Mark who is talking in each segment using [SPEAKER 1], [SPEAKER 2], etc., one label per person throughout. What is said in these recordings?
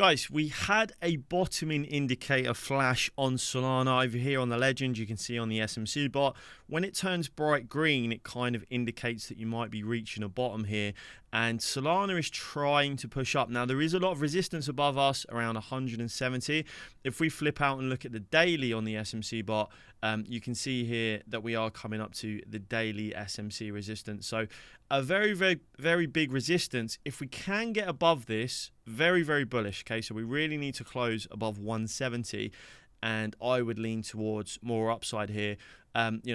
[SPEAKER 1] Guys, we had a bottoming indicator flash on Solana over here on the legend. You can see on the SMC bot. When it turns bright green, it kind of indicates that you might be reaching a bottom here. And Solana is trying to push up. Now, there is a lot of resistance above us, around 170. If we flip out and look at the daily on the SMC bot, you can see here that we are coming up to the daily SMC resistance. So a very, very, very big resistance. If we can get above this, very, very bullish. Okay, so we really need to close above 170. And I would lean towards more upside here.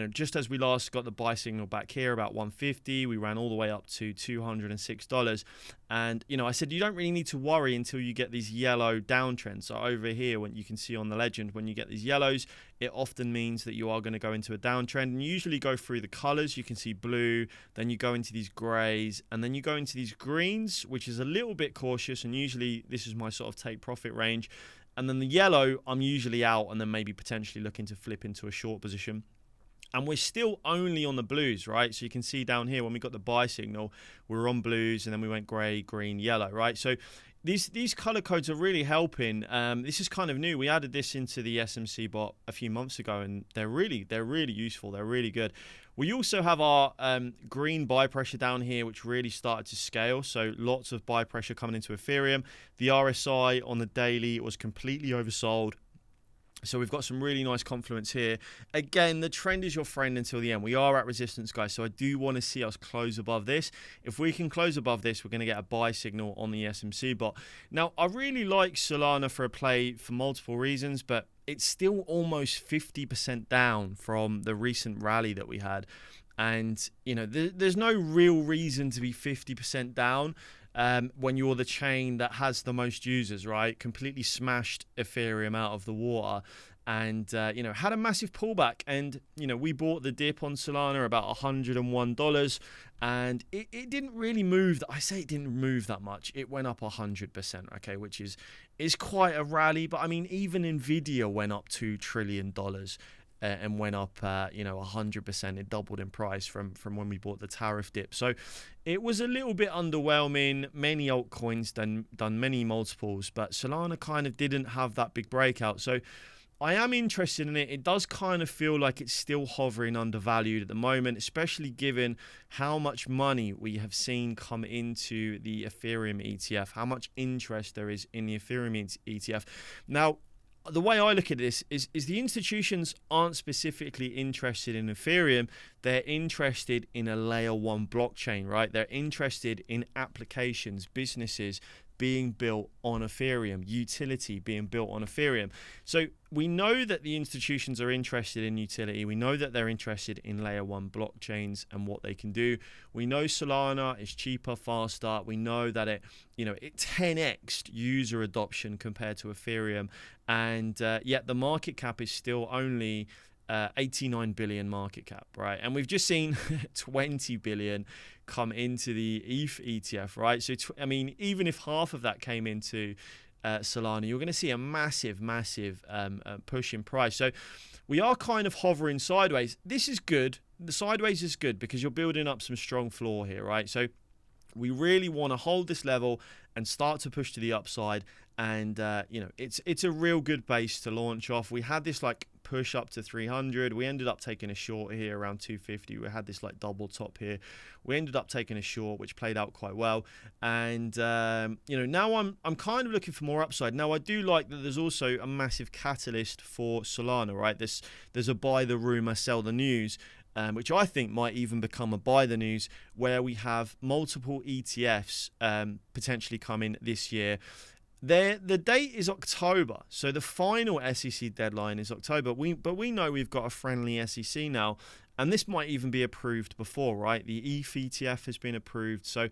[SPEAKER 1] Just as we last got the buy signal back here about 150, we ran all the way up to $206. And, I said you don't really need to worry until you get these yellow downtrends. So over here, when you can see on the legend, when you get these yellows, it often means that you are going to go into a downtrend. And you usually go through the colors. You can see blue, then you go into these grays, and then you go into these greens, which is a little bit cautious. And usually this is my sort of take profit range. And then the yellow, I'm usually out and then maybe potentially looking to flip into a short position. And we're still only on the blues, right? So you can see down here when we got the buy signal, we were on blues and then we went gray, green, yellow, right? So these color codes are really helping. This is kind of new. We added this into the SMC bot a few months ago, and they're really useful. They're really good. We also have our green buy pressure down here, which really started to scale. So lots of buy pressure coming into Ethereum. The RSI on the daily was completely oversold. So we've got some really nice confluence here. Again, the trend is your friend until the end. We are at resistance, guys, so I do want to see us close above this. If we can close above this, we're going to get a buy signal on the SMC bot. Now, I really like Solana for a play for multiple reasons, but it's still almost 50% down from the recent rally that we had. And, there's no real reason to be 50% down. When you're the chain that has the most users, right? Completely smashed Ethereum out of the water and, had a massive pullback. And, we bought the dip on Solana about $101 and it didn't really move. I say it didn't move that much. It went up 100%, okay, which is quite a rally. But I mean, even Nvidia went up $2 trillion. And went up, 100%. It doubled in price from when we bought the tariff dip. So it was a little bit underwhelming. Many altcoins done many multiples, but Solana kind of didn't have that big breakout. So I am interested in it. It does kind of feel like it's still hovering undervalued at the moment, especially given how much money we have seen come into the Ethereum ETF, how much interest there is in the Ethereum ETF. Now, the way I look at this is the institutions aren't specifically interested in Ethereum. They're interested in a layer 1 blockchain, right? They're interested in applications, businesses being built on Ethereum, utility being built on Ethereum. So we know that the institutions are interested in utility. We know that they're interested in layer 1 blockchains and what they can do. We know Solana is cheaper, faster. We know that it 10x'd user adoption compared to Ethereum. And yet the market cap is still only 89 billion market cap, right? And we've just seen 20 billion come into the ETH ETF, right? So, even if half of that came into Solana, you're going to see a massive push in price. So we are kind of hovering sideways. This is good. The sideways is good because you're building up some strong floor here, right? So we really want to hold this level and start to push to the upside. And, it's a real good base to launch off. We had this push up to 300. We ended up taking a short here around 250. We had this double top here. We ended up taking a short, which played out quite well. And, now I'm kind of looking for more upside. Now, I do like that there's also a massive catalyst for Solana, right? There's a buy the rumor, sell the news. Which I think might even become a buy the news, where we have multiple ETFs potentially coming this year. The date is October, so the final SEC deadline is October. But we know we've got a friendly SEC now, and this might even be approved before, right? The ETH ETF has been approved, so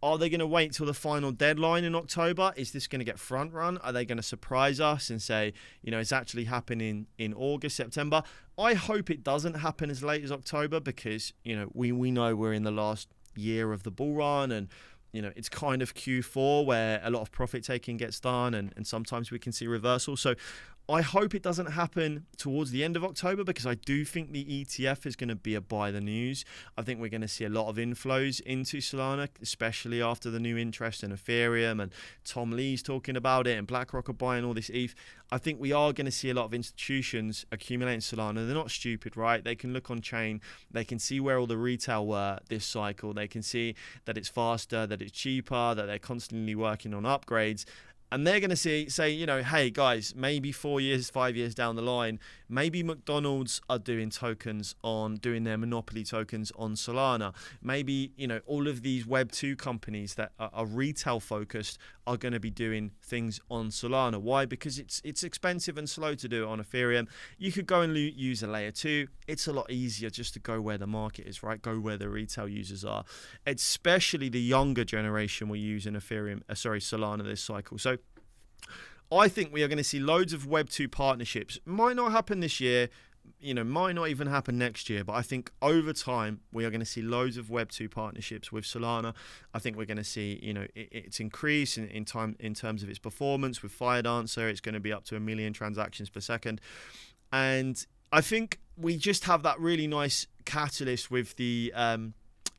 [SPEAKER 1] are they going to wait till the final deadline in October? Is this going to get front run? Are they going to surprise us and say, it's actually happening in August, September? I hope it doesn't happen as late as October because, we know we're in the last year of the bull run and, it's kind of Q4 where a lot of profit taking gets done and sometimes we can see reversal. So I hope it doesn't happen towards the end of October, because I do think the ETF is going to be a buy the news. I think we're going to see a lot of inflows into Solana, especially after the new interest in Ethereum, and Tom Lee's talking about it, and BlackRock are buying all this ETH. I think we are going to see a lot of institutions accumulating Solana. They're not stupid, right? They can look on chain. They can see where all the retail were this cycle. They can see that it's faster, that it's cheaper, that they're constantly working on upgrades. And they're going to say, you know, hey guys, maybe 4 years, 5 years down the line, maybe McDonald's are doing their monopoly tokens on Solana. Maybe, you know, all of these Web 2 companies that are retail focused are going to be doing things on Solana. Why? Because it's expensive and slow to do it on Ethereum. You could go and use a layer 2. It's a lot easier just to go where the market is, right? Go where the retail users are. Especially the younger generation will use in Solana this cycle. So I think we are going to see loads of Web 2 partnerships. Might not happen this year, you know, might not even happen next year, but I think over time we are going to see loads of Web 2 partnerships with Solana. I think we're going to see, you know, its increase in terms of its performance. With FireDancer, it's going to be up to 1 million transactions per second. And I think we just have that really nice catalyst with the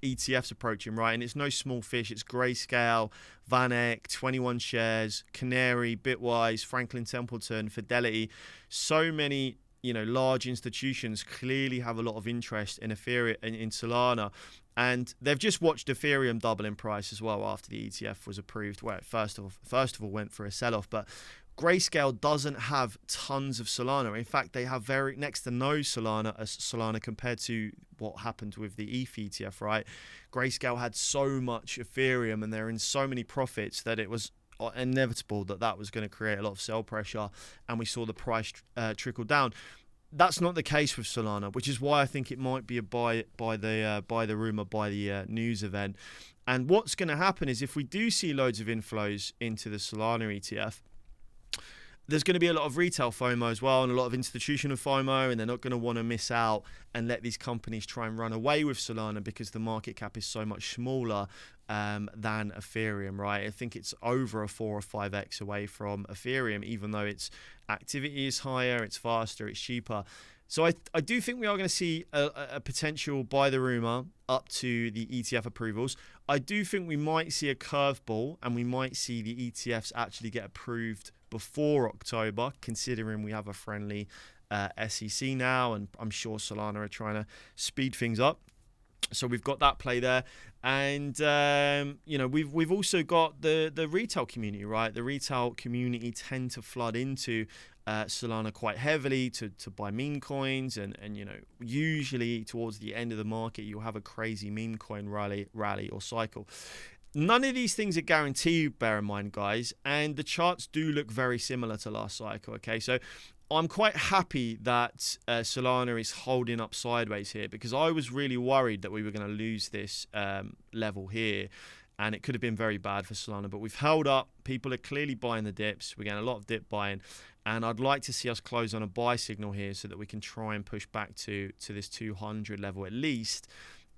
[SPEAKER 1] ETFs approaching, right? And it's no small fish. It's Grayscale, VanEck, 21 Shares, Canary, Bitwise, Franklin Templeton, Fidelity. So many, you know, large institutions clearly have a lot of interest in Ethereum, in Solana. And they've just watched Ethereum double in price as well after the ETF was approved, where it first of all went for a sell-off. But Grayscale doesn't have tons of Solana. In fact, they have very next to no Solana compared to what happened with the ETH ETF, right? Grayscale had so much Ethereum and they're in so many profits that it was inevitable that was going to create a lot of sell pressure, and we saw the price trickle down. That's not the case with Solana, which is why I think it might be a buy the news event. And what's going to happen is if we do see loads of inflows into the Solana ETF, there's going to be a lot of retail FOMO as well, and a lot of institutional FOMO, and they're not going to want to miss out and let these companies try and run away with Solana because the market cap is so much smaller than Ethereum, right? I think it's over a 4 or 5x away from Ethereum, even though its activity is higher, it's faster, it's cheaper. So I do think we are going to see a potential buy the rumor up to the ETF approvals. I do think we might see a curveball, and we might see the ETFs actually get approved before October, considering we have a friendly SEC now, and I'm sure Solana are trying to speed things up. So we've got that play there, and you know, we've also got the retail community, right? The retail community tend to flood into Solana quite heavily to buy meme coins, and you know, usually towards the end of the market you'll have a crazy meme coin rally or cycle. None of these things are guaranteed, bear in mind, guys, and the charts do look very similar to last cycle, okay? So I'm quite happy that Solana is holding up sideways here, because I was really worried that we were going to lose this level here, and it could have been very bad for Solana, but we've held up. People are clearly buying the dips. We're getting a lot of dip buying, and I'd like to see us close on a buy signal here so that we can try and push back to this 200 level at least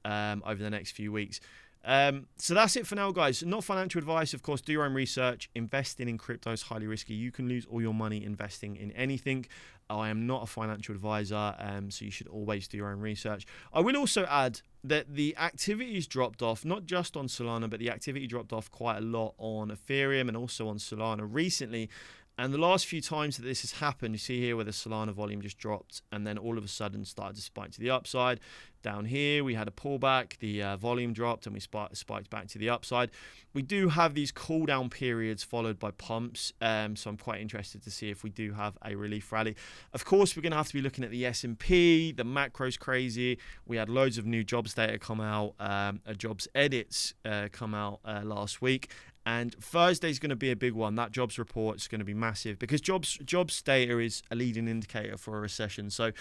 [SPEAKER 1] over the next few weeks. So that's it for now, guys. Not financial advice, of course. Do your own research. Investing in crypto is highly risky. You can lose all your money investing in anything. I am not a financial advisor, so you should always do your own research. I will also add that the activity's dropped off, not just on Solana, but the activity dropped off quite a lot on Ethereum and also on Solana recently. And the last few times that this has happened, you see here where the Solana volume just dropped and then all of a sudden started to spike to the upside. Down here, we had a pullback, the volume dropped and we spiked back to the upside. We do have these cool down periods followed by pumps, so I'm quite interested to see if we do have a relief rally. Of course, we're going to have to be looking at the S&P. The macro's crazy. We had loads of new jobs data come out, jobs edits come out last week. And Thursday's going to be a big one. That jobs report is going to be massive, because jobs data is a leading indicator for a recession. So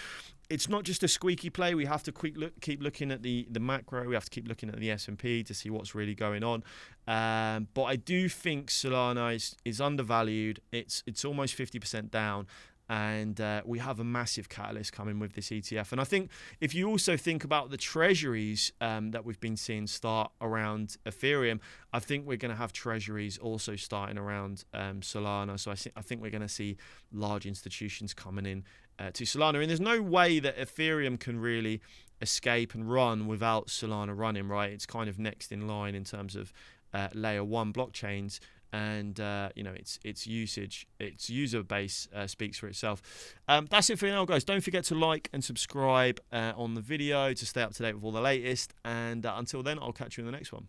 [SPEAKER 1] it's not just a squeaky play. We have to keep looking at the macro. We have to keep looking at the S&P to see what's really going on. But I do think Solana is undervalued. It's almost 50% down. And we have a massive catalyst coming with this ETF. And I think if you also think about the treasuries that we've been seeing start around Ethereum, I think we're going to have treasuries also starting around Solana. So I think we're going to see large institutions coming in to Solana. And there's no way that Ethereum can really escape and run without Solana running, right? It's kind of next in line in terms of layer 1 blockchains. And its user base speaks for itself. That's it for now, guys. Don't forget to like and subscribe on the video to stay up to date with all the latest. And until then, I'll catch you in the next one.